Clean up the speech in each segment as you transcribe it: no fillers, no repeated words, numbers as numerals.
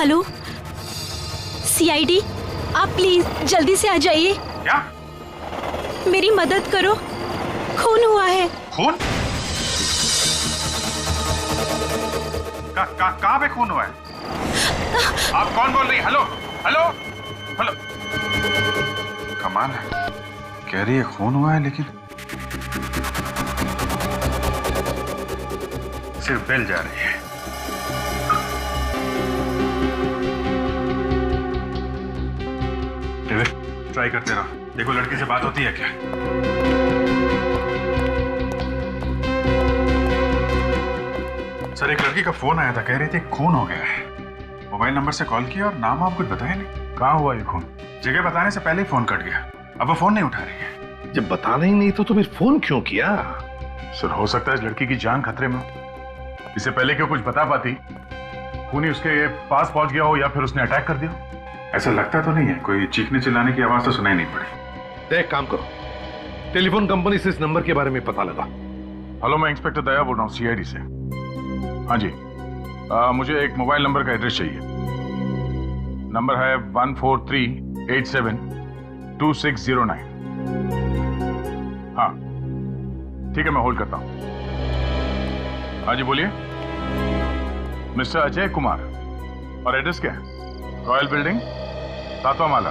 Hello CID, आप please जल्दी से आ जाइए। क्या? मेरी मदद करो, खून हुआ है। खून? कहाँ पे खून हुआ है? आप कौन बोल रही? Hello hello hello. कमाल है, कह रही है खून हुआ है लेकिन सिर्फ बेल जा रही है। ट्राई करते रहो, देखो लड़की से बात होती है क्या। सर एक लड़की का फोन आया था, कह रही थी खून हो गया है। मोबाइल नंबर से कॉल किया और नाम आप कुछ बताया नहीं। कहाँ हुआ ये खून? जगह बताने से पहले ही फोन कट गया, अब वो फोन नहीं उठा रही है। जब बताना ही नहीं तो फिर फोन क्यों किया? सर हो सकता है इस लड़की की जान खतरे में हो, इससे पहले क्यों कुछ बता पाती, खून ही उसके पास पहुंच गया हो या फिर उसने अटैक कर दिया। ऐसा लगता तो नहीं है, कोई चीखने चिल्लाने की आवाज तो सुनाई नहीं पड़ी। एक काम करो, टेलीफोन कंपनी से इस नंबर के बारे में पता लगा। हेलो, मैं इंस्पेक्टर दया बोल रहा हूँ सीआईडी से। हाँ जी, मुझे एक मोबाइल नंबर का एड्रेस चाहिए। नंबर है 143872609। हाँ ठीक है, मैं होल्ड करता हूँ। हाँ जी बोलिए। मिस्टर अजय कुमार, और एड्रेस क्या है? रॉयल बिल्डिंग, 7वां माला,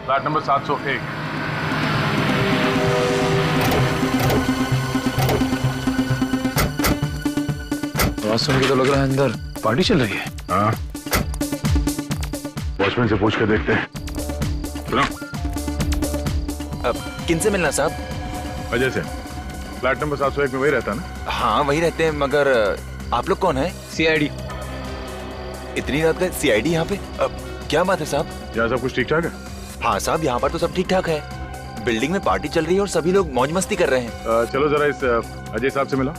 फ्लैट नंबर 701। आवाज सुन के तो लग रहा है अंदर पार्टी चल रही है। हाँ, वॉचमैन से पूछ कर देखते हैं। सुनो, किनसे मिलना साहब? अजय से। फ्लैट नंबर 701 में वही रहता ना? हाँ वही रहते हैं, मगर आप लोग कौन है? सीआईडी। इतनी रात में सीआईडी यहाँ पे? क्या बात है साहब? यहाँ सब कुछ ठीक ठाक है? हाँ साहब, यहाँ पर तो सब ठीक ठाक है। बिल्डिंग में पार्टी चल रही है और सभी लोग मौज मस्ती कर रहे हैं। चलो जरा इस अजय साहब से मिला।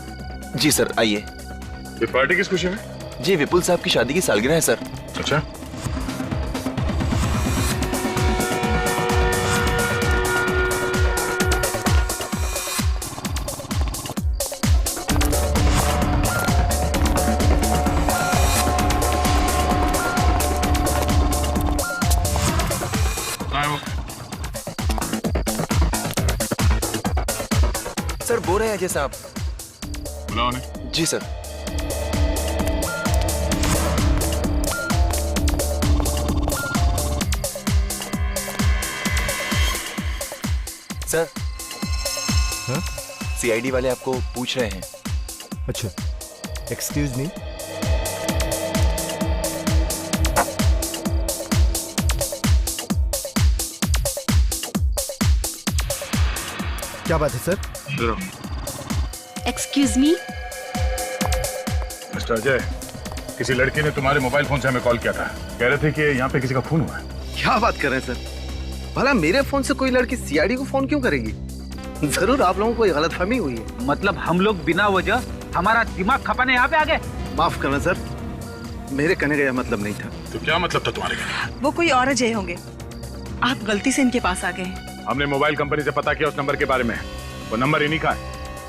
जी सर, आइए। ये पार्टी किस खुशी में? जी विपुल साहब की शादी की सालगिरह है सर। अच्छा, सर बोल रहे हैं अजय साहब। बुलाओ उन्हें। जी सर। सर, हाँ? सीआईडी वाले आपको पूछ रहे हैं। अच्छा, एक्सक्यूज मी। क्या बात है sir? Excuse me. Mister Ajay, किसी लड़की ने तुम्हारे मोबाइल फोन से हमें कॉल किया था, कह रहे थे कि यहाँ पे किसी का खून हुआ है। क्या बात कर रहे हैं सर? भला मेरे फोन से कोई लड़की सीआईडी को फोन क्यों करेगी? जरूर आप लोगों को कोई गलतफहमी हुई है। मतलब हम लोग बिना वजह हमारा दिमाग खपाने यहाँ पे आ गए? माफ करना सर, मेरे कहने का यह मतलब नहीं था। तो क्या मतलब था तुम्हारे कहने? वो कोई और अजय होंगे, आप गलती से इनके पास आ गए हैं। हमने मोबाइल कंपनी से पता किया उस नंबर के बारे में, वो नंबर इन्हीं का है।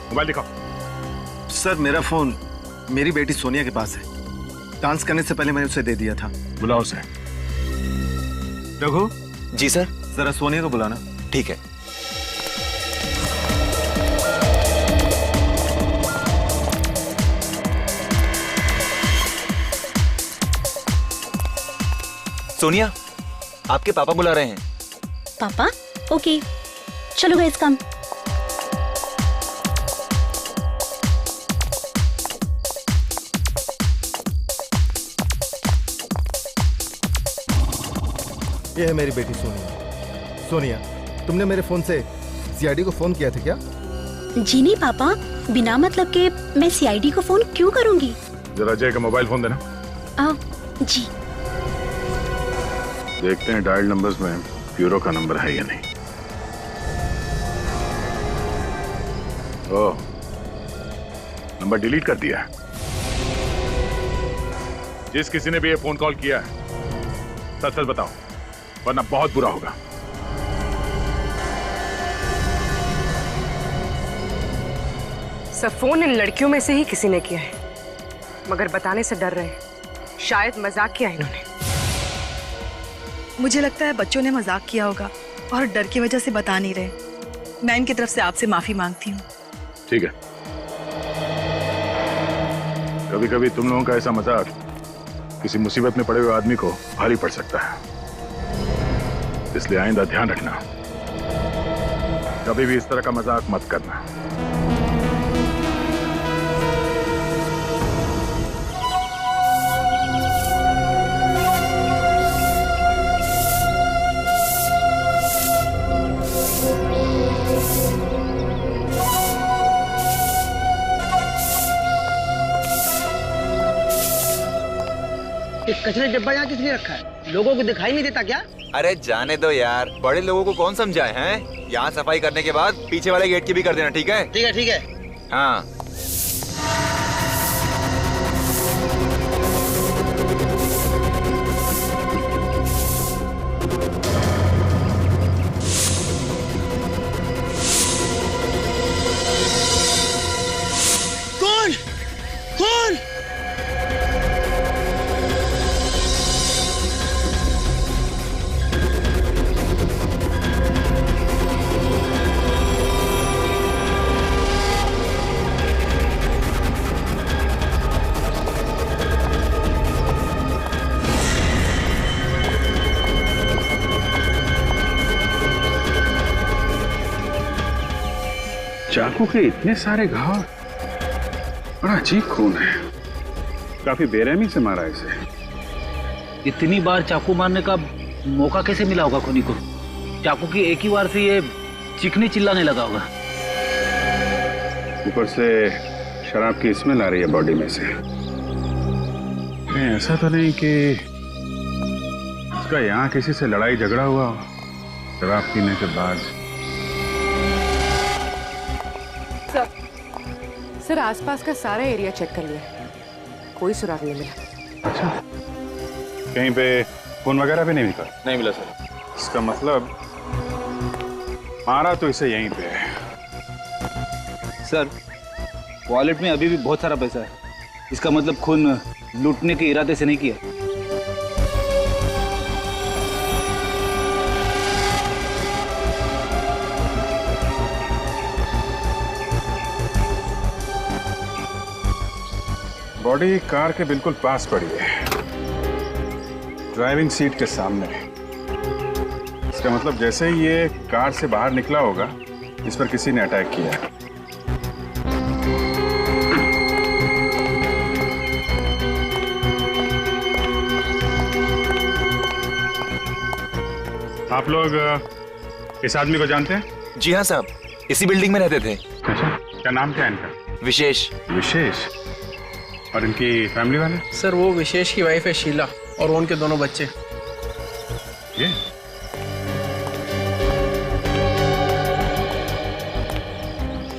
मोबाइल दिखाओ। सर मेरा फोन मेरी बेटी सोनिया के पास है, डांस करने से पहले मैंने उसे दे दिया था। बुलाओ उसे। रघु। जी सर। जरा सोनिया को बुलाना। ठीक है। सोनिया, आपके पापा बुला रहे हैं। पापा? ओके, चलो गाइस कम। ये है मेरी बेटी सोनिया। सोनिया, तुमने मेरे फोन से सीआईडी को फोन किया था क्या? जी नहीं पापा, बिना मतलब के मैं सीआईडी को फोन क्यों करूंगी? जरा अजय का मोबाइल फोन देना। जी। देखते हैं डायल नंबर्स में ब्यूरो का नंबर है या नहीं। ओह, नंबर डिलीट कर दिया है। जिस किसी ने भी ये फोन कॉल किया है, सच सच बताओ, वरना बहुत बुरा होगा। सर, फोन इन लड़कियों में से ही किसी ने किया है, मगर बताने से डर रहे हैं। शायद मजाक किया इन्होंने। मुझे लगता है बच्चों ने मजाक किया होगा और डर की वजह से बता नहीं रहे। मैं इनकी तरफ से आपसे माफी मांगती हूँ। ठीक है, कभी कभी तुम लोगों का ऐसा मजाक किसी मुसीबत में पड़े हुए आदमी को भारी पड़ सकता है, इसलिए आइंदा ध्यान रखना, कभी भी इस तरह का मजाक मत करना। कचरे डब्बा यहाँ किसने रखा है? लोगों को दिखाई नहीं देता क्या? अरे जाने दो यार, बड़े लोगों को कौन समझाए हैं? यहाँ सफाई करने के बाद पीछे वाले गेट की भी कर देना, ठीक है? ठीक है ठीक है। हाँ। कौन? कौन? चाकू के इतने सारे घाव, बड़ा अजीब खून है, काफी बेरहमी से मारा इसे। इतनी बार चाकू मारने का मौका कैसे मिला होगा खूनी को? चाकू की एक ही बार से ये चिकनी चिल्लाने लगा होगा। ऊपर से शराब की स्मेल आ रही है बॉडी में से। नहीं, ऐसा तो नहीं कि उसका यहाँ किसी से लड़ाई झगड़ा हुआ हो शराब पीने के बाद। सर आसपास का सारा एरिया चेक कर लिया, कोई सुराग नहीं मिला। अच्छा, कहीं पे फोन वगैरह भी नहीं मिला? नहीं मिला सर। इसका मतलब मारा तो इसे यहीं पे है। सर वॉलेट में अभी भी बहुत सारा पैसा है, इसका मतलब खून लूटने के इरादे से नहीं किया। बॉडी कार के बिल्कुल पास पड़ी है, ड्राइविंग सीट के सामने। इसका मतलब जैसे ही ये कार से बाहर निकला होगा, इस पर किसी ने अटैक किया। आप लोग इस आदमी को जानते हैं? जी हाँ साहब, इसी बिल्डिंग में रहते थे। अच्छा, क्या नाम क्या है इनका? विशेष। विशेष? और इनकी फैमिली वाले? सर वो विशेष की वाइफ है शीला और उनके दोनों बच्चे। ये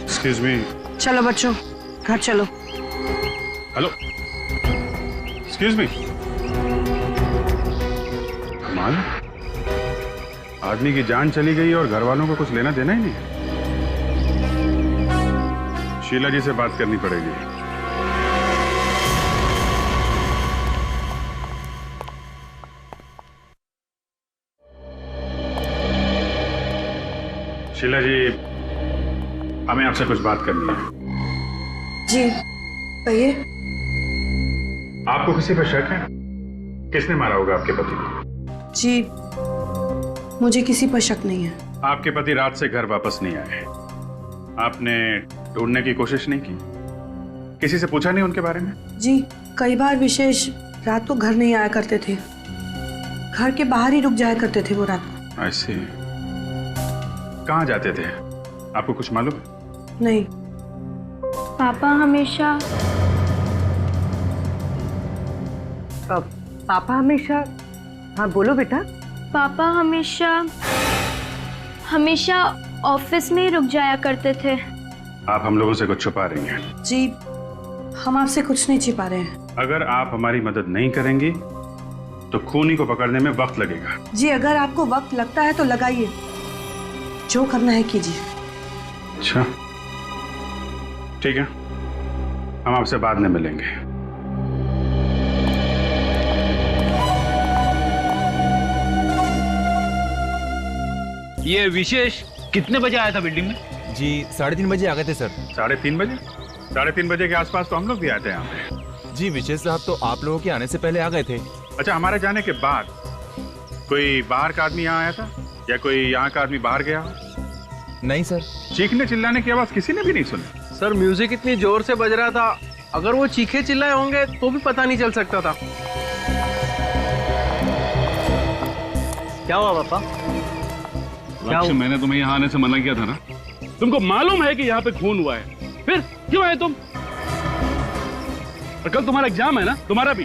एक्सक्यूज मी। चलो बच्चों घर चलो। Hello, excuse me. कमाल, आदमी की जान चली गई और घर वालों को कुछ लेना देना ही नहीं। शीला जी से बात करनी पड़ेगी। शीला जी, हमें आपसे कुछ बात करनी है। जी कहिए। आपको किसी पर शक है? किसने मारा होगा आपके पति को? जी मुझे किसी पर शक नहीं है। आपके पति रात से घर वापस नहीं आए, आपने ढूंढने की कोशिश नहीं की? किसी से पूछा नहीं उनके बारे में? जी कई बार विशेष रात को घर नहीं आया करते थे, घर के बाहर ही रुक जाया करते थे वो रात को। ऐसे कहाँ जाते थे, आपको कुछ मालूम? नहीं। पापा हमेशा हाँ बोलो बेटा। पापा हमेशा ऑफिस में ही रुक जाया करते थे। आप हम लोगों से कुछ छुपा रही हैं? जी हम आपसे कुछ नहीं छिपा रहे हैं। अगर आप हमारी मदद नहीं करेंगी तो खूनी को पकड़ने में वक्त लगेगा। जी अगर आपको वक्त लगता है तो लगाइए, जो करना है कीजिए। अच्छा ठीक है, हम आपसे बाद में मिलेंगे। ये विशेष कितने बजे आया था बिल्डिंग में? जी 3:30 बजे आ गए थे सर। 3:30 बजे? 3:30 बजे के आसपास तो हम लोग भी आए थे यहाँ पे। जी विशेष साहब तो आप लोगों के आने से पहले आ गए थे। अच्छा, हमारे जाने के बाद कोई बाहर का आदमी यहाँ आया था या कोई यहाँ का आदमी बाहर गया? नहीं सर। चीखने चिल्लाने की आवाज किसी ने भी नहीं सुनी। सर म्यूजिक इतनी जोर से बज रहा था, अगर वो चीखे चिल्लाए होंगे तो भी पता नहीं चल सकता था। क्या हुआ पापा? लक्ष्य, मैंने तुम्हें यहाँ आने से मना किया था ना। तुमको मालूम है कि यहाँ पे खून हुआ है, फिर क्यों आए तुम? और कल तुम्हारा एग्जाम है ना, तुम्हारा भी।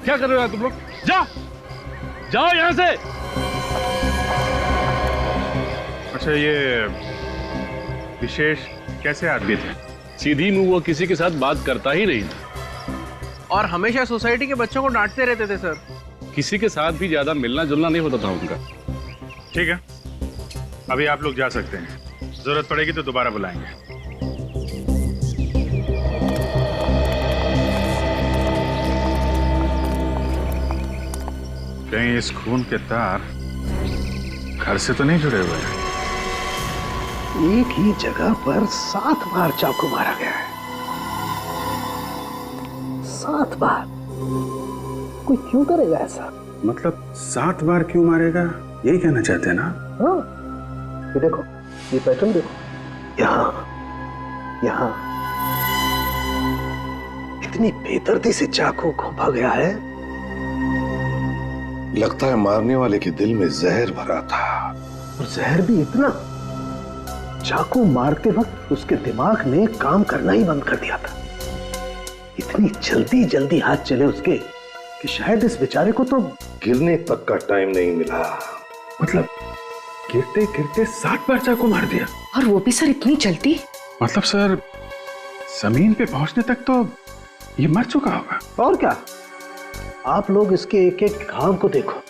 क्या कर रहे हो तुम लोग? जाओ यहाँ से। अच्छा, ये विशेष कैसे आदमी थे? सीधी मुंह वो किसी के साथ बात करता ही नहीं था और हमेशा सोसाइटी के बच्चों को डांटते रहते थे सर। किसी के साथ भी ज्यादा मिलना जुलना नहीं होता था उनका। ठीक है, अभी आप लोग जा सकते हैं, जरूरत पड़ेगी तो दोबारा बुलाएंगे। कहीं इस खून के तार घर से तो नहीं जुड़े हुए हैं? एक ही जगह पर 7 बार चाकू मारा गया है। 7 बार। कोई क्यों करेगा ऐसा? मतलब 7 बार क्यों मारेगा, यही कहना चाहते हैं ना? हाँ, ये देखो, ये पैटर्न देखो, यहाँ इतनी बेदर्दी से चाकू घोंपा गया है। लगता है मारने वाले के दिल में जहर भरा था। और जहर भी इतना, चाकू मारते वक्त उसके दिमाग ने काम करना ही बंद कर दिया था। इतनी जल्दी जल्दी हाथ चले उसके कि शायद इस बेचारे को तो गिरने तक का टाइम नहीं मिला। मतलब गिरते गिरते 7 बार चाकू मार दिया? और वो भी सर इतनी जल्दी? मतलब सर जमीन पे पहुंचने तक तो ये मर चुका होगा। और क्या, आप लोग इसके एक एक घाव को देखो।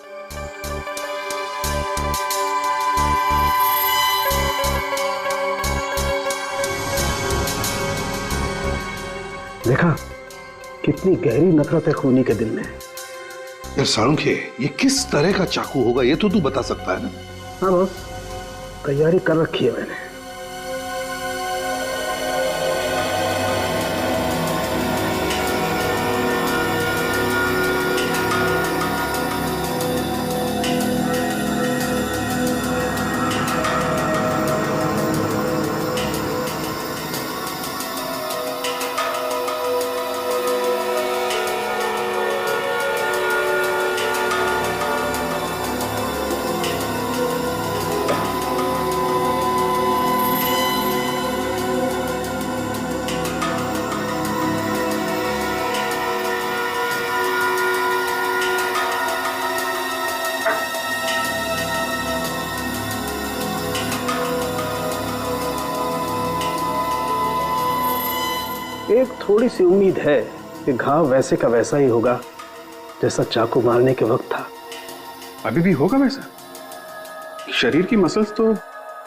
देखा कितनी गहरी नफरत है खूनी के दिल में। यार साळुंखे, ये किस तरह का चाकू होगा ये तो तू बता सकता है ना? हाँ बॉस, तैयारी कर रखी है मैंने। एक थोड़ी सी उम्मीद है कि घाव वैसे का वैसा ही होगा जैसा चाकू मारने के वक्त था। अभी भी होगा वैसा? शरीर की मसल्स तो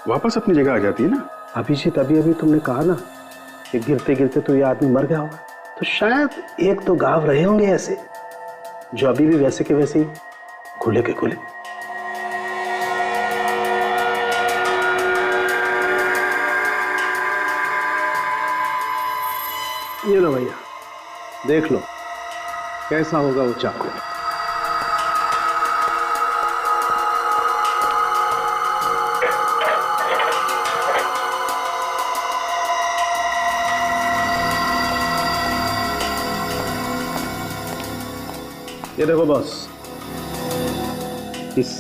वापस अपनी जगह आ जाती है ना? अभिजीत, अभी अभी तुमने कहा ना कि गिरते गिरते तो ये आदमी मर गया होगा, तो शायद एक तो घाव रहे होंगे ऐसे जो अभी भी वैसे के वैसे ही खुले के खुले। ये लो भैया, देख लो कैसा होगा वो चाकू। ये देखो बॉस, इस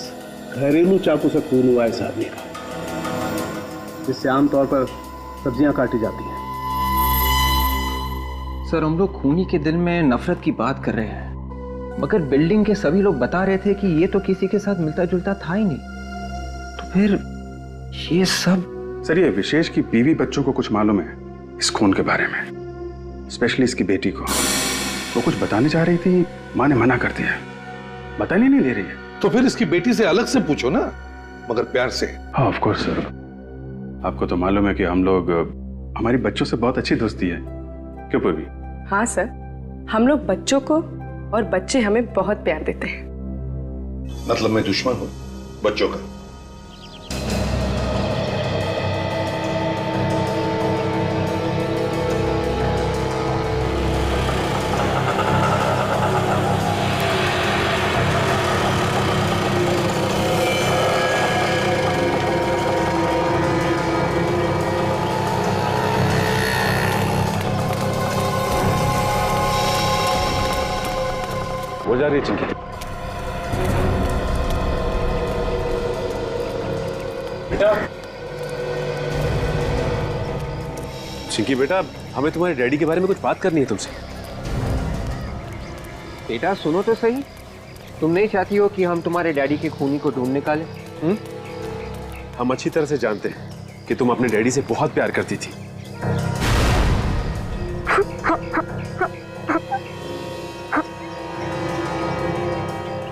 घरेलू चाकू से खून हुआ इस आदमी का, जिससे आमतौर पर सब्जियां काटी जाती हैं। सर, हम लोग खूनी के दिल में नफरत की बात कर रहे हैं, मगर बिल्डिंग के सभी लोग बता रहे थे कि ये तो किसी के साथ मिलता जुलता था ही नहीं, तो फिर ये सब। सर, ये विशेष की बीवी बच्चों को कुछ मालूम है इस खून के बारे में, स्पेशली इसकी बेटी को। वो कुछ बताने चाह रही थी, माँ ने मना कर दिया, बताने नहीं ले रही है। तो फिर इसकी बेटी से अलग से पूछो ना, मगर प्यार से। हाँ ऑफ कोर्स सर, आपको तो मालूम है कि हम लोग, हमारी बच्चों से बहुत अच्छी दोस्ती है, क्यों पूर्वी? हाँ सर, हम लोग बच्चों को और बच्चे हमें बहुत प्यार देते हैं। मतलब मैं दुश्मन हूँ बच्चों का? हो जा रही है चिंकी। बेटा, चिंकी बेटा, हमें तुम्हारे डैडी के बारे में कुछ बात करनी है तुमसे। बेटा सुनो तो सही, तुम नहीं चाहती हो कि हम तुम्हारे डैडी के खूनी को ढूंढ निकालें? हम अच्छी तरह से जानते हैं कि तुम अपने डैडी से बहुत प्यार करती थी।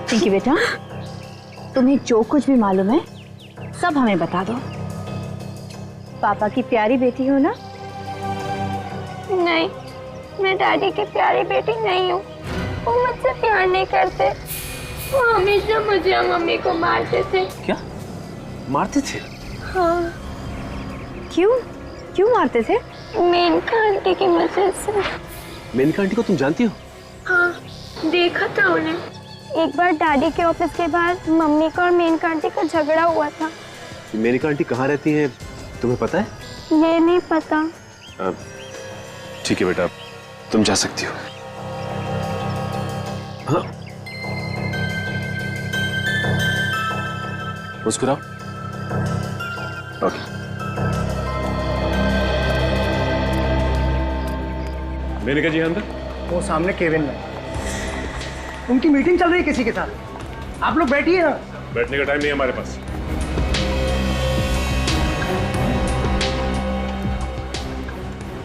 चिंकी बेटा, तुम्हें जो कुछ भी मालूम है सब हमें बता दो। पापा की प्यारी बेटी हो ना? नहीं, मैं डैडी की प्यारी बेटी नहीं हूँ। वो मुझसे प्यार नहीं करते। वो हमेशा मुझे और मम्मी को मारते थे। क्या मारते थे? हाँ। क्यों मारते थे? मेनका आंटी की वजह से। मेनका आंटी को तुम जानती हो? हाँ, देखा था उन्हें। एक बार डैडी के ऑफिस के बाद मम्मी का और मेनका आंटी का झगड़ा हुआ था। मेनका आंटी कहाँ रहती है तुम्हें पता है? ये नहीं पता। ठीक है बेटा, तुम जा सकती हो। हाँ, मुस्कुराओ। ओके। मेनका जी अंदर? वो सामने केबिन में उनकी मीटिंग चल रही है किसी के साथ। आप लोग बैठिए ना। बैठने का टाइम नहीं है हमारे पास।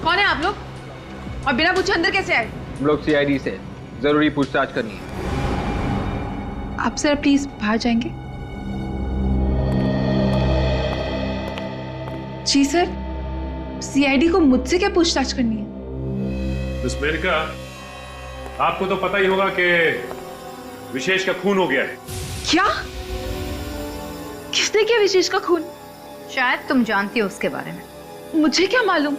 कौन है आप लोग और बिना पूछे अंदर कैसे आए? हम लोग सीआईडी से जरूरी पूछताछ करनी है। आप सर प्लीज बाहर जाएंगे? जी सर, सीआईडी को मुझसे क्या पूछताछ करनी है? मिस मेनका, आपको तो पता ही होगा कि विशेष का खून हो गया है। क्या? किसने किया विशेष का खून? शायद तुम जानती हो उसके बारे में। मुझे क्या मालूम?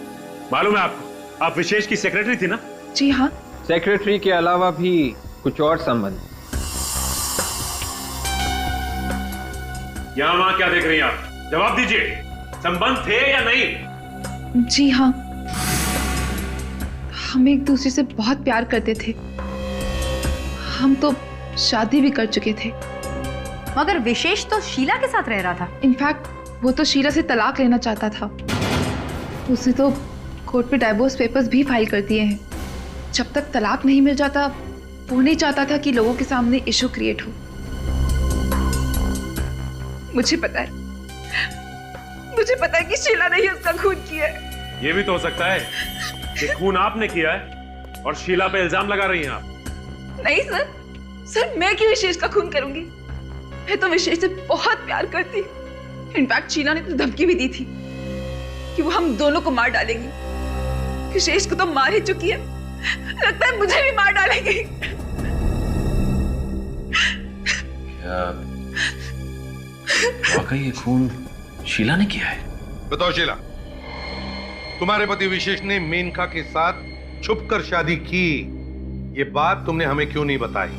मालूम है आपको? आप विशेष की सेक्रेटरी थी ना? जी हाँ। सेक्रेटरी के अलावा भी कुछ और संबंध? यहाँ वहां क्या देख रही हैं आप? जवाब दीजिए, संबंध थे या नहीं? जी हाँ, हम एक दूसरे से बहुत प्यार करते थे। हम तो शादी भी कर चुके थे। मगर विशेष तो शीला के साथ रह रहा था। इनफैक्ट वो तो शीला से तलाक लेना चाहता था। उसने तो कोर्ट पे डाइवोर्स पेपर्स भी फाइल कर दिए हैं। जब तक तलाक नहीं मिल जाता वो नहीं चाहता था कि लोगों के सामने इशू क्रिएट हो। मुझे पता है कि शीला ने ही उसका खून किया है। ये भी तो हो सकता है कि खून आपने किया है और शीला पे इल्जाम लगा रही हैं आप। नहीं सर, मैं क्यों विशेष का खून करूंगी? मैं तो विशेष से बहुत प्यार करती। इनफैक्ट शीला ने तो धमकी भी दी थी कि वो हम दोनों को मार डालेंगी। विशेष को तो मार ही चुकी है, लगता है मुझे भी मार डालेंगी। क्या वाकई ये खून शीला ने किया है? बताओ शीला, तुम्हारे पति विशेष ने मेनका के साथ छुपकर शादी की, ये बात तुमने हमें क्यों नहीं बताई?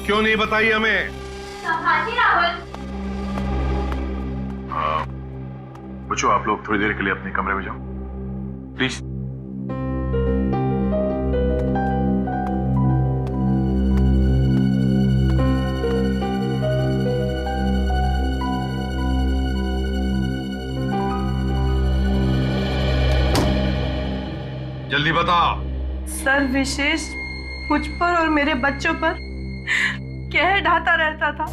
क्यों नहीं बताई हमें? बच्चों, आप लोग थोड़ी देर के लिए अपने कमरे में जाओ प्लीज। जल्दी बताओ। सर, विशेष मुझ पर और मेरे बच्चों पर कहर ढाता रहता था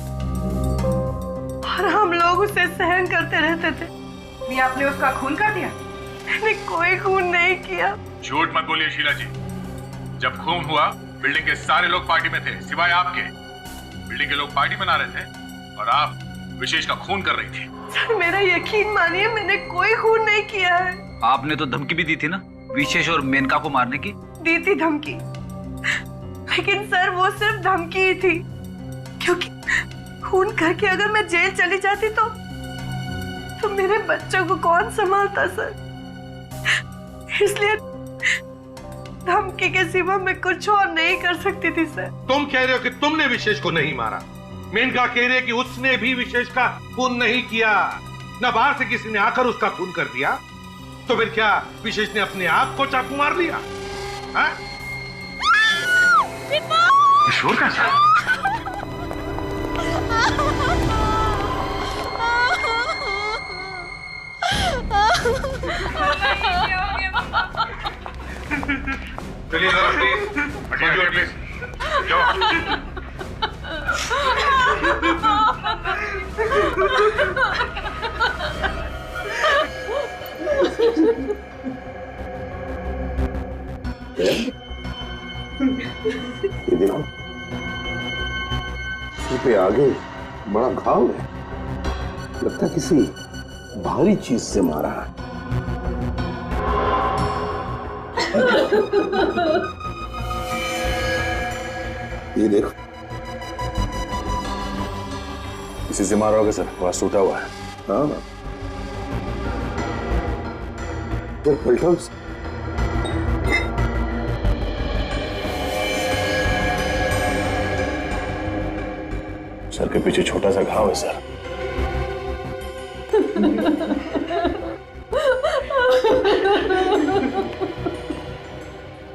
और हम लोग उसे सहन करते रहते थे। भी आपने उसका खून कर दिया? मैंने कोई खून नहीं किया। झूठ मत बोलिए शीला जी। जब खून हुआ बिल्डिंग के सारे लोग पार्टी में थे सिवाय आपके। बिल्डिंग के लोग पार्टी मना रहे थे और आप विशेष का खून कर रही थी। सर, मेरा यकीन मानिए, मैंने कोई खून नहीं किया है। आपने तो धमकी भी दी थी ना विशेष और मेनका को मारने की? दी थी धमकी, लेकिन सर वो सिर्फ धमकी ही थी, क्योंकि खून करके अगर मैं जेल चली जाती तो मेरे बच्चों को कौन संभालता सर? इसलिए धमकी के सिवा मैं कुछ और नहीं कर सकती थी सर। तुम कह रहे हो कि तुमने विशेष को नहीं मारा, मेनका कह रही है कि उसने भी विशेष का खून नहीं किया, न बाहर से किसी ने आकर उसका खून कर दिया। तो फिर क्या विशेष ने अपने आप को चाकू मार लिया? शोर कैसा? चलिए जरा प्लीज, हटिए प्लीज, जाओ। ये देखो, सिर पे आगे बड़ा घाव है, लगता है किसी भारी चीज से मारा है। ये देखो, किसी से मारा होगा सर, वहां टूटा हुआ है। हाँ, फिर पलटा सर के पीछे छोटा सा घाव है सर।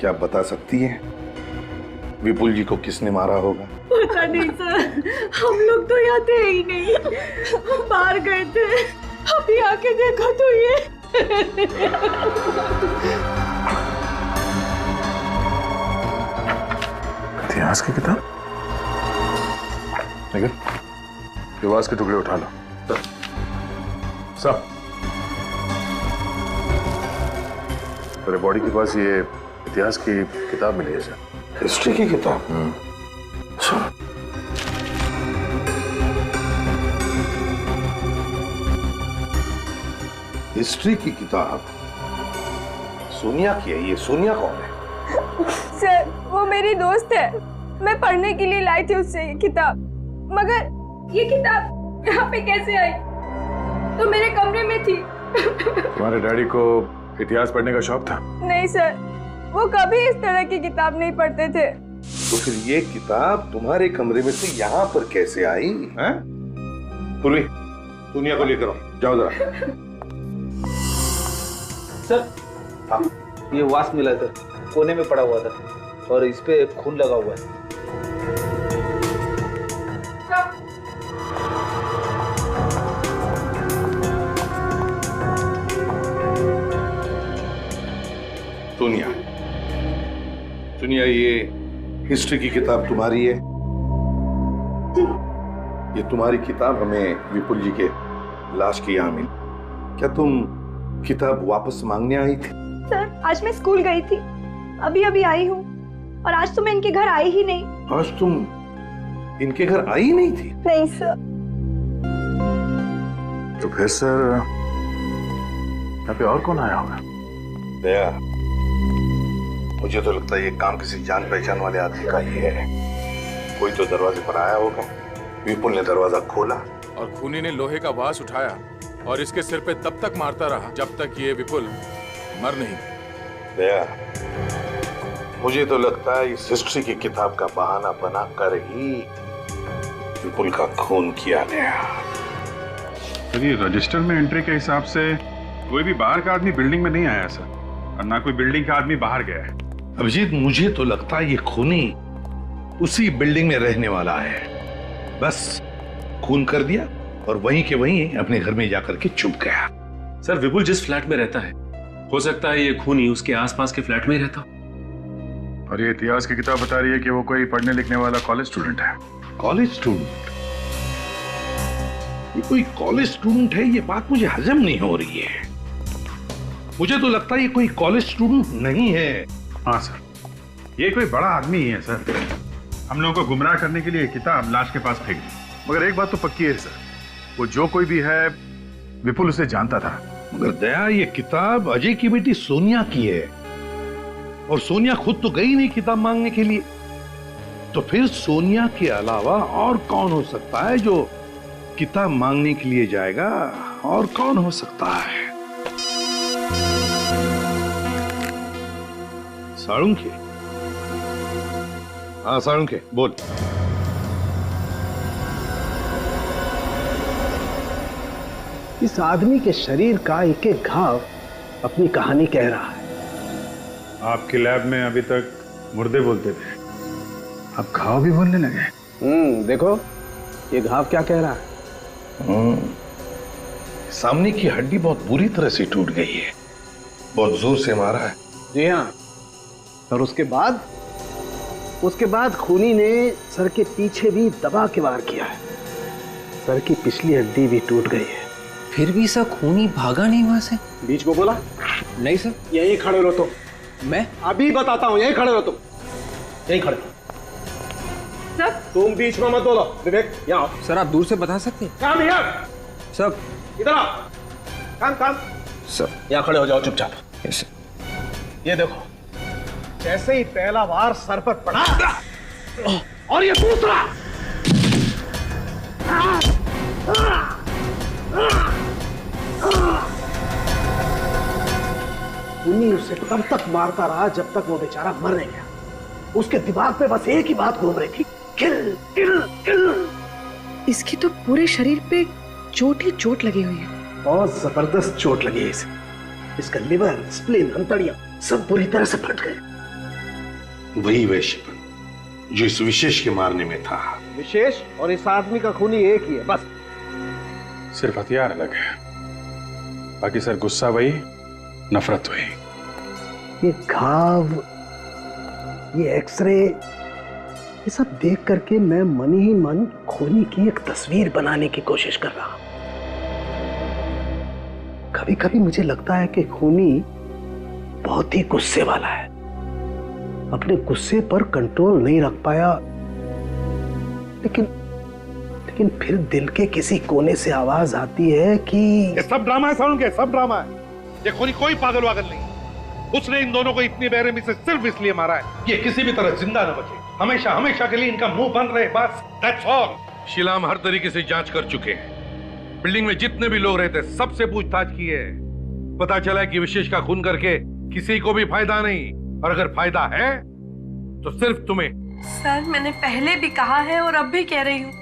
क्या बता सकती है विपुल जी को किसने मारा होगा? पता नहीं सर, हम लोग तो यहाँ थे ही नहीं, हम बाहर गए थे। अभी आके देखो तो ये इतिहास की किताब। लेकिन इतिहास के टुकड़े उठा लो सब। तेरे बॉडी के पास ये इतिहास की किताब मिली है सर। हिस्ट्री की किताब? अच्छा, हिस्ट्री की किताब सोनिया की है। ये सोनिया कौन है? सर, वो मेरी दोस्त है। मैं पढ़ने के लिए लाई थी उससे ये किताब, मगर ये किताब यहाँ पे कैसे आई? तो मेरे कमरे में थी। तुम्हारे डैडी को इतिहास पढ़ने का शौक था? नहीं सर, वो कभी इस तरह की किताब नहीं पढ़ते थे। तो फिर ये किताब तुम्हारे कमरे में से यहाँ पर कैसे आई? हैं? पूर्वी, दुनिया को लेकर आओ, जाओ जरा। सर, हाँ, ये वास्प मिला था, कोने में पड़ा हुआ था और इस पे खून लगा हुआ है। सोनिया, सोनिया, ये हिस्ट्री की किताब तुम्हारी है? ये तुम्हारी किताब हमें विपुल जी के लाश की यहाँ मिली। क्या तुम किताब वापस मांगने आई थी? सर, आज मैं स्कूल गई थी, अभी अभी आई हूँ, और आज तो मैं इनके घर आई ही नहीं। आज तुम इनके घर आई नहीं थी? नहीं सर। तो फिर सर यहाँ पे और कौन आया होगा? दया, मुझे तो लगता है ये काम किसी जान पहचान वाले आदमी का ही है। कोई तो दरवाजे पर आया होगा, विपुल ने दरवाजा खोला और खूनी ने लोहे का वास उठाया और इसके सिर पे तब तक मारता रहा जब तक ये विपुल मर नहीं। दया, मुझे तो लगता है इस हिस्ट्री की किताब का बहाना बनाकर ही विपुल का खून किया गया। सर, ये रजिस्टर में एंट्री के हिसाब से कोई भी बाहर का आदमी बिल्डिंग में नहीं आया सर, और ना कोई बिल्डिंग का आदमी बाहर गया है। अभिजीत, मुझे तो लगता है ये खूनी उसी बिल्डिंग में रहने वाला है। बस खून कर दिया और वहीं के वहीं अपने घर में जाकर के छुप गया। सर, विपुल जिस फ्लैट में रहता है, हो सकता है ये खूनी उसके आसपास के फ्लैट में ही रहता। और ये इतिहास की किताब बता रही है कि वो कोई पढ़ने लिखने वाला कॉलेज स्टूडेंट है। College student? ये कोई कॉलेज स्टूडेंट है, ये बात मुझे हजम नहीं हो रही है। मुझे तो लगता है ये कोई कॉलेज स्टूडेंट नहीं है। हाँ सर, ये कोई बड़ा आदमी ही है सर। हम लोगों को गुमराह करने के लिए किताब लाश के पास फेंक दी। मगर एक बात तो पक्की है सर, वो जो कोई भी है विपुल उसे जानता था। मगर दया, ये किताब अजय की बेटी सोनिया की है और सोनिया खुद तो गई नहीं किताब मांगने के लिए। तो फिर सोनिया के अलावा और कौन हो सकता है जो किताब मांगने के लिए जाएगा? और कौन हो सकता है? साळुंखे? हाँ साळुंखे, बोल। इस आदमी के शरीर का एक एक घाव अपनी कहानी कह रहा है। आपकी लैब में अभी तक मुर्दे बोलते थे, अब घाव भी बोलने लगे। देखो ये घाव क्या कह रहा है। सामने की हड्डी बहुत बुरी तरह से टूट गई है, बहुत जोर से मारा है। जी हाँ, और उसके बाद खूनी ने सर के पीछे भी दबा के वार किया है। सर की पिछली हड्डी भी टूट गई है। फिर भी सर खूनी भागा नहीं वहां से? बीच में बोला नहीं सर। यहीं खड़े रहो तुम। मैं अभी बताता हूँ, यहीं खड़े रहो तुम, यहीं खड़े रहो। सर तुम बीच में मत बोलो। विवेक यहाँ आओ। सर आप दूर से बता सकते हैं? काम हियर। सब इधर आओ। काम सर यहाँ खड़े हो जाओ चुपचाप। यस। ये देखो, जैसे ही पहला वार सर पर पड़ा और ये दूसरा, खूनी उसे तब तक मारता रहा जब तक वो बेचारा मर नहीं गया। उसके दिमाग पे बस एक ही बात घूम रही थी, किल किल किल। इसकी तो पूरे शरीर पे चोट ही चोट लगी हुई है। बहुत जबरदस्त चोट लगी है इसे। इसका लिवर, स्प्लीन, अंतड़ियां सब बुरी तरह से फट गए। वही वैश्यपन जो इस विशेष के मारने में था। विशेष और इस आदमी का खूनी एक ही है बस। सिर्फ हथियार अलग है, बाकी सर गुस्सा वही, नफरत वही। ये घाव, ये एक्सरे, ये सब देख करके मैं मन ही मन खूनी की एक तस्वीर बनाने की कोशिश कर रहा हूं। कभी कभी मुझे लगता है कि खूनी बहुत ही गुस्से वाला है, अपने गुस्से पर कंट्रोल नहीं रख पाया, लेकिन फिर दिल के किसी कोने से आवाज आती है कि ये सब ड्रामा है सारुण के, सब ड्रामा है। ये कोई पागल वागल नहीं। उसने इन दोनों को इतनी बेरहमी से सिर्फ इसलिए मारा है ये किसी भी तरह जिंदा न बचे, हमेशा हमेशा के लिए इनका मुंह बंद रहे, बस दैट्स ऑल। शीला हम हर तरीके से जांच कर चुके हैं। बिल्डिंग में जितने भी लोग रहते सबसे पूछताछ की है। पता चला है कि विशेष का खून करके किसी को भी फायदा नहीं, और अगर फायदा है तो सिर्फ तुम्हें। सर मैंने पहले भी कहा है और अब भी कह रही हूँ,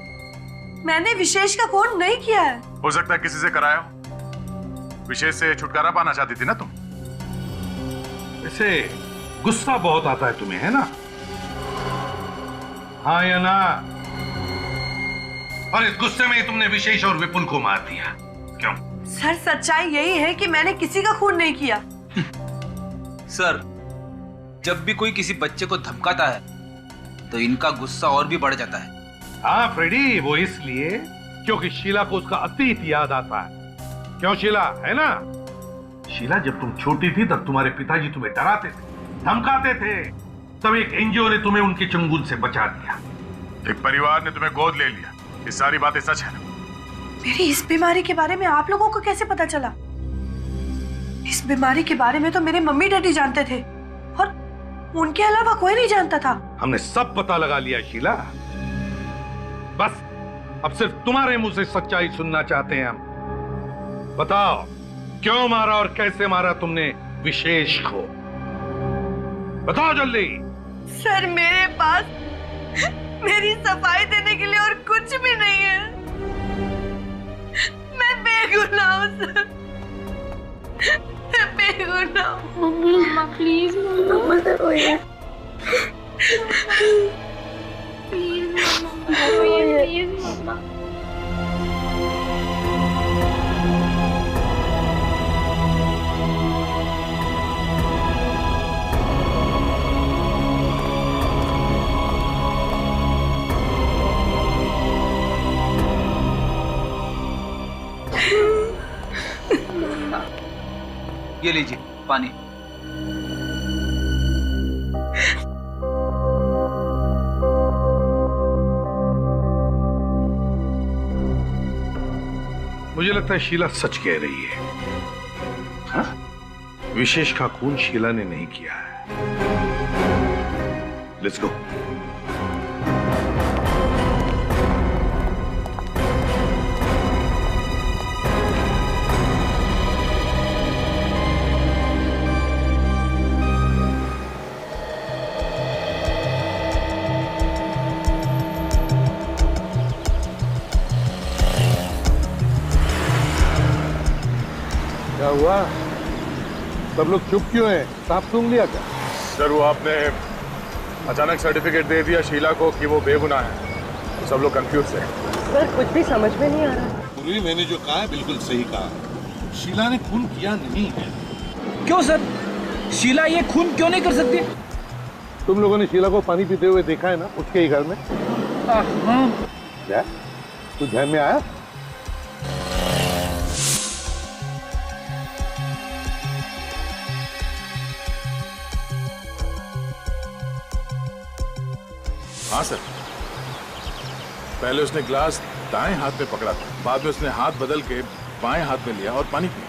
मैंने विशेष का खून नहीं किया है। हो सकता है किसी से कराया हो। विशेष से छुटकारा पाना चाहती थी ना तुम? ऐसे गुस्सा बहुत आता है तुम्हें, है ना? हाँ या ना? और इस गुस्से में ही तुमने विशेष और विपुल को मार दिया, क्यों? सर सच्चाई यही है कि मैंने किसी का खून नहीं किया। सर जब भी कोई किसी बच्चे को धमकाता है तो इनका गुस्सा और भी बढ़ जाता है। हाँ फ्रेडी, वो इसलिए क्योंकि शीला को उसका अतीत याद आता है। क्यों शीला, है ना? शीला जब तुम छोटी थी तब तुम्हारे पिताजी तुम्हें डराते थे, धमकाते थे, तब एक एनजीओ ने तुम्हें उनके चंगुल से बचा दिया। एक परिवार ने तुम्हें गोद ले लिया। ये सारी बातें सच है ना? मेरी इस बीमारी के बारे में आप लोगों को कैसे पता चला? इस बीमारी के बारे में तो मेरे मम्मी डैडी जानते थे और उनके अलावा कोई नहीं जानता था। हमने सब पता लगा लिया शीला, बस अब सिर्फ तुम्हारे मुंह से सच्चाई सुनना चाहते हैं हम। बताओ क्यों मारा और कैसे मारा तुमने विशेष को? बताओ जल्दी। सर मेरे पास मेरी सफाई देने के लिए और कुछ भी नहीं है। मैं बेगुनाह हूं सर, मैं बेगुनाह हूं। मम्मा प्लीज, मम्मा मत रोइए प्लीज, मम्मा प्लीज मम्मा। ये लीजिए पानी। मुझे लगता है शीला सच कह रही है। हाँ? विशेष का खून शीला ने नहीं किया है। Let's go. क्या हुआ? सब लोग चुप क्यों हैं? सांप सूंघ लिया क्या? सर वो आपने अचानक सर्टिफिकेट दे दिया शीला को कि वो बेगुनाह है। सब लोग कंफ्यूज है। सर कुछ भी समझ में नहीं आ रहा। पूरी मैंने जो कहा है बिल्कुल सही कहा। शीला ने खून किया नहीं है। क्यों सर? शीला ये खून क्यों नहीं कर सकती? तुम लोगों ने शीला को पानी पीते हुए देखा है ना उसके ही घर में? हाँ। क्या कुछ ध्यान में आया? हाँ सर, पहले उसने ग्लास दाएं हाथ में पकड़ा था, बाद में उसने हाथ बदल के बाएं हाथ में लिया और पानी पिया।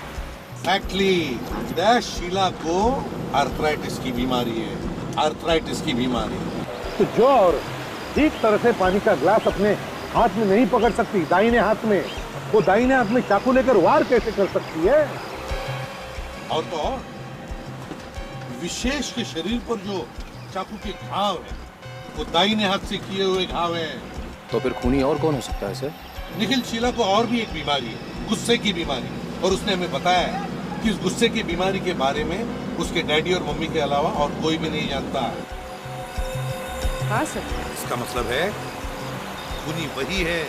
Exactly. शीला को आर्थराइटिस की बीमारी है। आर्थराइटिस की बीमारी। तो जो और ठीक तरह से पानी का ग्लास अपने हाथ में नहीं पकड़ सकती दाहिने हाथ में, वो दाहिने हाथ में चाकू लेकर वार कैसे कर सकती है? और तो और विशेष के शरीर पर जो चाकू के घाव है वो दाहिने हाथ से किए हुए घाव है। तो फिर खूनी और कौन हो सकता है सर? निखिल, शीला को और भी एक बीमारी है, गुस्से की बीमारी, और उसने हमें बताया है कि इस गुस्से की बीमारी के बारे में उसके डैडी और मम्मी के अलावा और कोई भी नहीं जानता। हाँ सर। इसका मतलब है खूनी वही है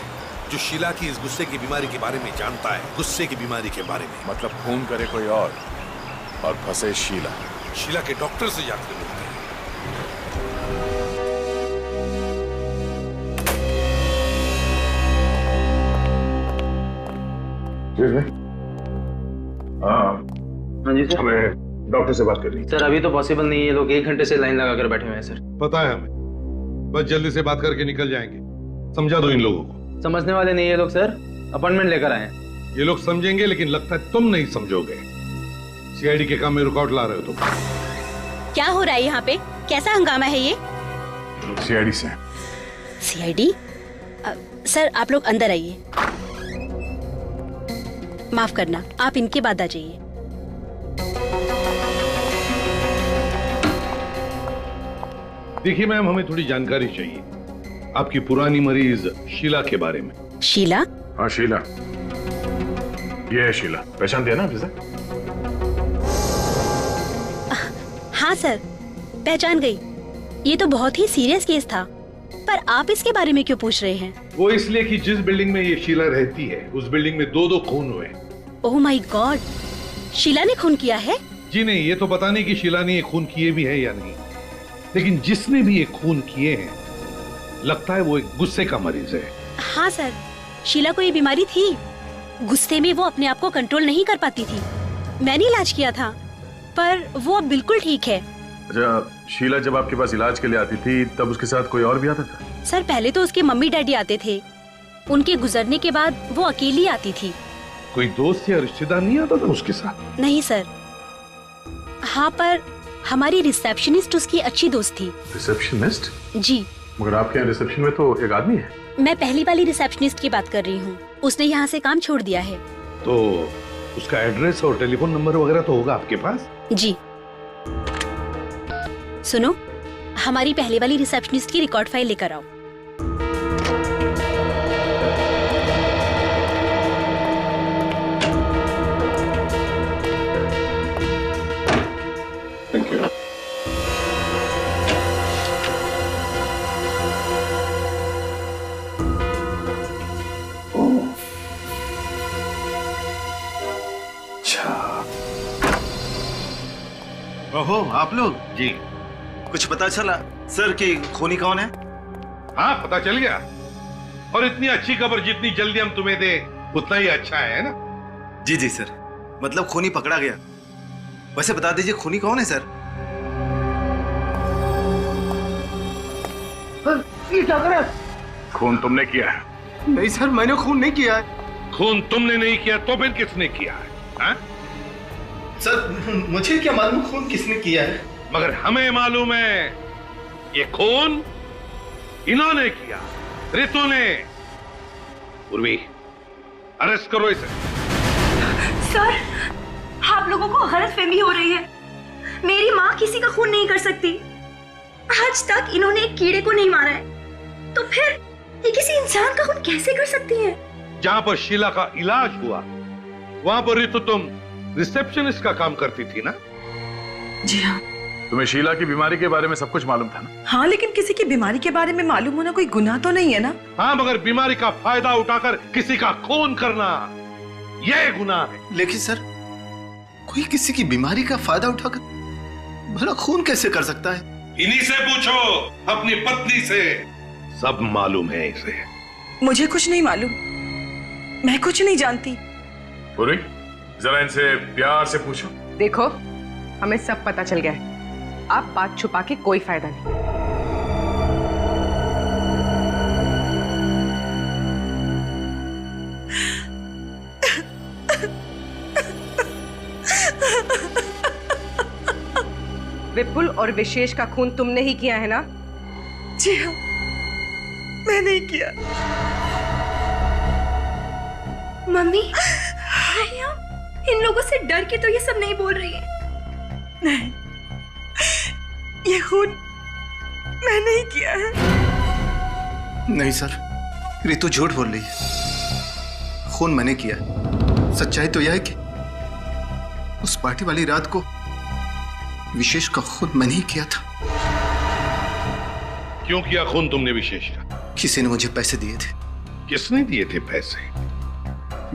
जो शीला की इस गुस्से की बीमारी के बारे में जानता है। गुस्से की बीमारी के बारे में मतलब खून करे कोई और फंसे शीला। शीला के डॉक्टर से जाकर मिलते हैं। हाँ जी सर। हमें डॉक्टर से बात करनी। सर अभी तो पॉसिबल नहीं है, लोग 1 घंटे से लाइन लगा कर बैठे हुए हैं सर। पता है हमें, बस जल्दी से बात करके निकल जाएंगे। समझा दो इन लोगों को। समझने वाले नहीं है लोग सर, अपॉइंटमेंट लेकर आए। ये लोग समझेंगे लेकिन लगता है तुम नहीं समझोगे। सीआईडी के काम में रुकावट ला रहे हो तुम। क्या हो रहा है यहाँ पे? कैसा हंगामा है ये? सीआईडी से। सीआईडी? सर आप लोग अंदर आइए। माफ करना, आप इनके बाद आ जाइए। देखिए मैम, हमें थोड़ी जानकारी चाहिए आपकी पुरानी मरीज शीला के बारे में। शीला? हाँ शीला, ये है शीला। पहचान दिया ना आपसे? हाँ सर, पहचान गई। ये तो बहुत ही सीरियस केस था, पर आप इसके बारे में क्यों पूछ रहे हैं? वो इसलिए कि जिस बिल्डिंग में ये शीला रहती है उस बिल्डिंग में 2 खून हुए। ओह माय गॉड, शीला ने खून किया है? जी नहीं, ये तो पता नहीं कि शीला ने ये खून किए भी है या नहीं, लेकिन जिसने भी ये खून किए हैं लगता है वो एक गुस्से का मरीज है। हाँ सर, शीला को ये बीमारी थी। गुस्से में वो अपने आप को कंट्रोल नहीं कर पाती थी। मैंने इलाज किया था, पर वो अब बिल्कुल ठीक है। अच्छा, शीला जब आपके पास इलाज के लिए आती थी तब उसके साथ कोई और भी आता था? सर पहले तो उसके मम्मी डैडी आते थे, उनके गुजरने के बाद वो अकेली आती थी। कोई दोस्त या रिश्तेदार नहीं आता था उसके साथ? नहीं सर। हाँ, पर हमारी रिसेप्शनिस्ट उसकी अच्छी दोस्त थी। रिसेप्शनिस्ट? जी। मगर आपके यहाँ रिसेप्शन में तो एक आदमी है। मैं पहली वाली रिसेप्शनिस्ट की बात कर रही हूँ, उसने यहाँ से काम छोड़ दिया है। तो उसका एड्रेस और टेलीफोन नंबर वगैरह तो होगा आपके पास? जी। सुनो, हमारी पहले वाली रिसेप्शनिस्ट की रिकॉर्ड फाइल लेकर आओ। Thank you. ओहो, आप लोग? जी। कुछ पता चला सर कि खूनी कौन है? हाँ, पता चल गया। और इतनी अच्छी खबर जितनी जल्दी हम तुम्हें दे उतना ही अच्छा है ना? जी जी सर, मतलब खूनी पकड़ा गया। वैसे बता दीजिए खूनी कौन है सर? ये क्या कर रहे हैं? खून तुमने किया है? नहीं सर, मैंने खून नहीं किया है। खून तुमने नहीं किया तो फिर किसने किया है? हाँ? सर मुझे क्या मालूम खून किसने किया है? मगर हमें मालूम है ये खून इन्होंने किया, रितु ने। उर्वी, अरेस्ट करो इसे। सर, आप लोगों को गलतफहमी हो रही है। मेरी माँ किसी का खून नहीं कर सकती। आज तक इन्होंने एक कीड़े को नहीं मारा है, तो फिर ये किसी इंसान का खून कैसे कर सकती है? जहां पर शीला का इलाज हुआ वहां पर रितु तुम रिसेप्शनिस्ट का काम करती थी ना? जी हाँ। तुम्हें शीला की बीमारी के बारे में सब कुछ मालूम था ना? हाँ, लेकिन किसी की बीमारी के बारे में मालूम होना कोई गुनाह तो नहीं है ना? हाँ, मगर बीमारी का फायदा उठाकर किसी का खून करना यह गुनाह है। लेकिन सर, कोई किसी की बीमारी का फायदा उठाकर भला खून कैसे कर सकता है? इन्हीं से पूछो, अपनी पत्नी से। सब मालूम है इसे। मुझे कुछ नहीं मालूम, मैं कुछ नहीं जानती। पूरी, जरा इनसे प्यार से पूछो। देखो, हमें सब पता चल गया है। अब बात छुपा के कोई फायदा नहीं। विपुल और विशेष का खून तुमने ही किया है ना? जी हाँ, मैंने ही किया। मम्मी, इन लोगों से डर के तो ये सब नहीं बोल रही है। नहीं, ये खून मैंने ही किया है। नहीं सर, रितु झूठ बोल रही है। खून मैंने किया। सच्चाई तो यह है कि उस पार्टी वाली रात को विशेष का खून मैंने ही किया था। क्यों किया खून तुमने विशेष का? किसी ने मुझे पैसे दिए थे। किसने दिए थे पैसे?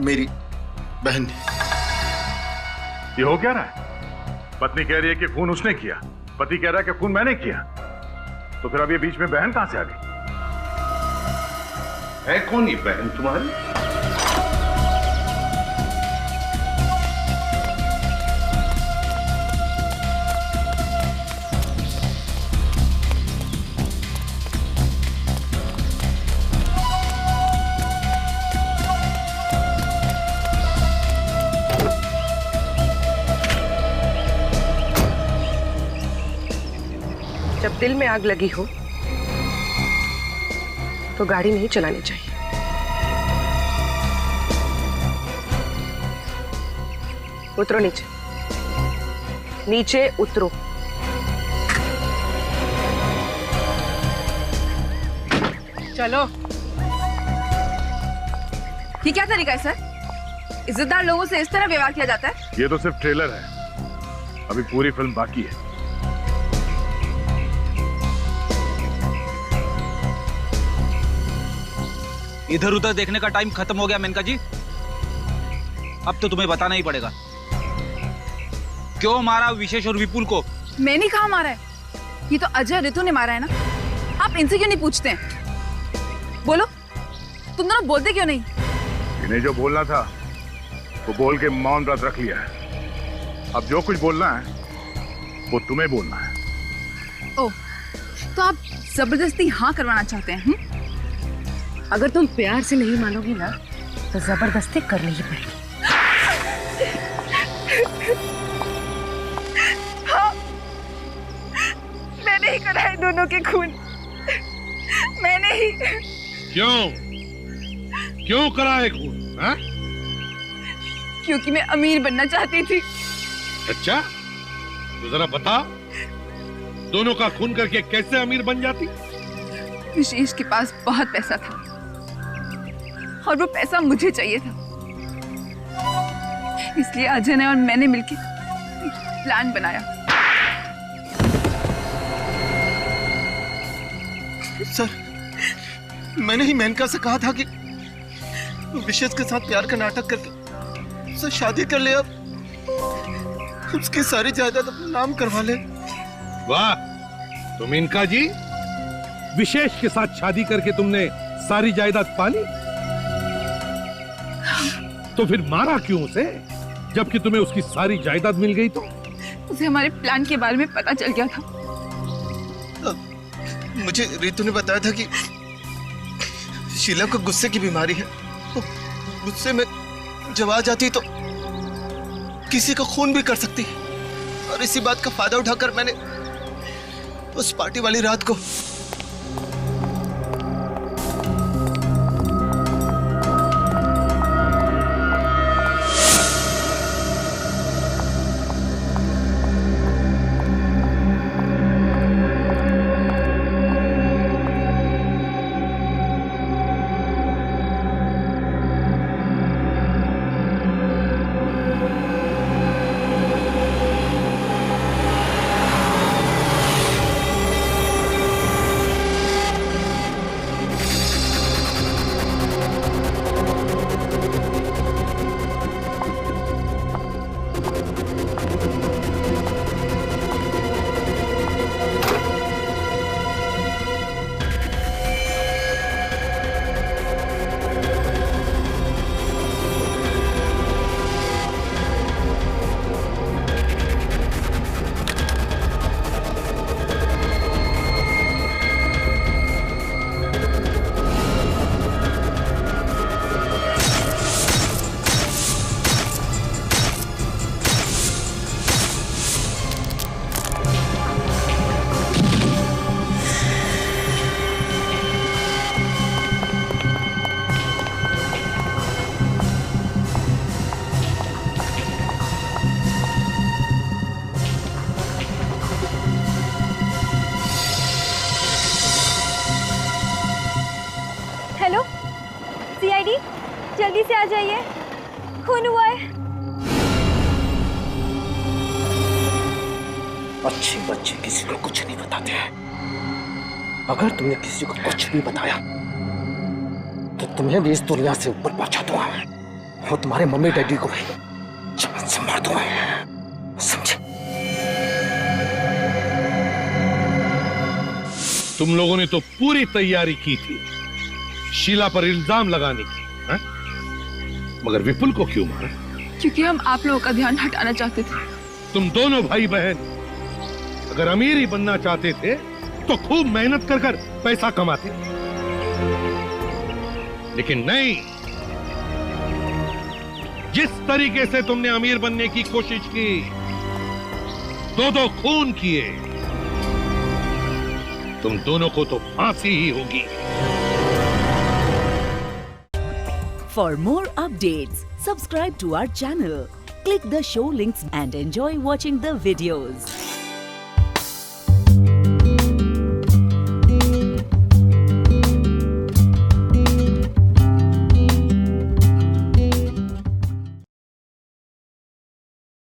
मेरी बहन ने। ये हो क्या रहा है? पत्नी कह रही है कि खून उसने किया, पति कह रहा है कि खून मैंने किया। तो फिर अब ये बीच में बहन कहां से आ गई? है कौन ये बहन तुम्हारी? जब दिल में आग लगी हो तो गाड़ी नहीं चलानी चाहिए। उतरो नीचे, नीचे उतरो। चलो। ये क्या तरीका है सर? इज्जतदार लोगों से इस तरह व्यवहार किया जाता है? ये तो सिर्फ ट्रेलर है, अभी पूरी फिल्म बाकी है। इधर उधर देखने का टाइम खत्म हो गया मेनका जी। अब तो तुम्हें बताना ही पड़ेगा, क्यों मारा विशेष और विपुल को? मैंने कहा मारा है? ये तो अजय रितु ने मारा है ना। आप इनसे क्यों नहीं पूछते हैं? बोलो, तुम दोनों बोलते क्यों नहीं? इन्हें जो बोलना था वो बोल के मौन व्रत रख लिया है। अब जो कुछ बोलना है वो तुम्हें बोलना है। ओह, तो आप जबरदस्ती हाँ करवाना चाहते हैं? अगर तुम प्यार से नहीं मानोगी ना तो जबरदस्ती करनी ही पड़ेगी। हाँ, मैंने ही करा है दोनों के खून। मैंने ही। क्यों करा है खून? हाँ? क्योंकि मैं अमीर बनना चाहती थी। अच्छा, तो जरा बता, दोनों का खून करके कैसे अमीर बन जाती? विशेष के पास बहुत पैसा था और वो पैसा मुझे चाहिए था, इसलिए अजय ने और मैंने मिलकर प्लान बनाया। सर, मैंने ही मेनका से कहा था कि विशेष के साथ प्यार का नाटक करके उससे शादी कर ले, अब उसकी सारी जायदाद अपना नाम करवा ले। वाह, तुम इनका जी, विशेष के साथ शादी करके तुमने सारी जायदाद पाली, तो फिर मारा क्यों उसे जबकि तुम्हें उसकी सारी जायदाद मिल गई? तो उसे हमारे प्लान के बारे में पता चल गया था। मुझे रितु ने बताया था कि शीला को गुस्से की बीमारी है, तो गुस्से में जब आ जाती तो किसी का खून भी कर सकती है, और इसी बात का फायदा उठाकर मैंने उस पार्टी वाली रात को जल्दी से आ जाइए, खून हुआ है। अच्छे बच्चे किसी को कुछ नहीं बताते हैं। अगर तुमने किसी को कुछ भी बताया तो तुम्हें भी इस दुनिया से ऊपर पहुंचा दूंगा और तुम्हारे मम्मी डैडी को भी जान से मार दूंगा, समझे? तुम लोगों ने तो पूरी तैयारी की थी शीला पर इल्जाम लगाने की, हा? मगर विपुल को क्यों मारा? क्योंकि हम आप लोगों का ध्यान हटाना चाहते थे। तुम दोनों भाई बहन अगर अमीर ही बनना चाहते थे तो खूब मेहनत कर कर पैसा कमाते, लेकिन नहीं। जिस तरीके से तुमने अमीर बनने की कोशिश की, दो खून किए, तुम दोनों को तो फांसी ही होगी। For more updates, subscribe to our channel, click the show links and enjoy watching the videos.